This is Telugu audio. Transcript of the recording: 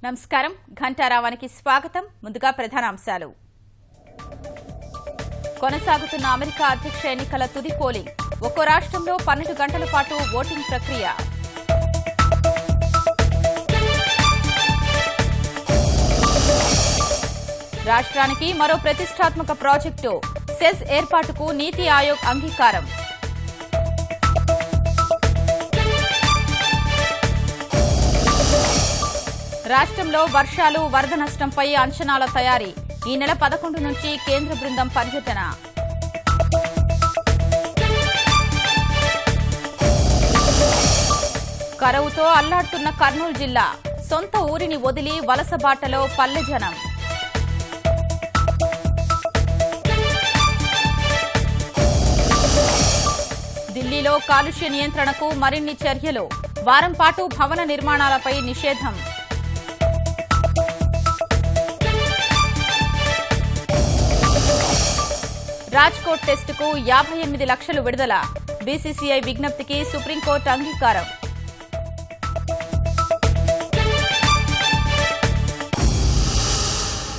నమస్కారం ఘంటారావానికి స్వాగతం. ముందుగా ప్రధాన అంశాలు. కొనసాగుతున్న అమెరికా అధ్యక్ష ఎన్నికల తుది పోలింగ్. ఒక్కో రాష్ట్రంలో 12 గంటల పాటు ఓటింగ్ ప్రక్రియ. రాష్ట్రానికి మరో ప్రతిష్టాత్మక ప్రాజెక్టు. సెజ్ ఏర్పాటుకు నీతి ఆయోగ్ అంగీకారం. రాష్ట్రంలో వర్షాలు, వరద నష్టంపై అంచనాల తయారీ. ఈ నెల 11 నుంచి కేంద్ర బృందం పర్యటన. కరువుతో అల్లాడుతున్న కర్నూలు జిల్లా. సొంత ఊరిని వదిలి వలస బాటలో పల్లె జనం. ఢిల్లీలో కాలుష్య నియంత్రణకు మరిన్ని చర్యలు. వారం పాటు భవన నిర్మాణాలపై నిషేధం. రాజ్కోట్ టెస్టుకు 58 లక్షలు విడుదల. బీసీసీఐ విజ్ఞప్తికి సుప్రీంకోర్టు అంగీకారం.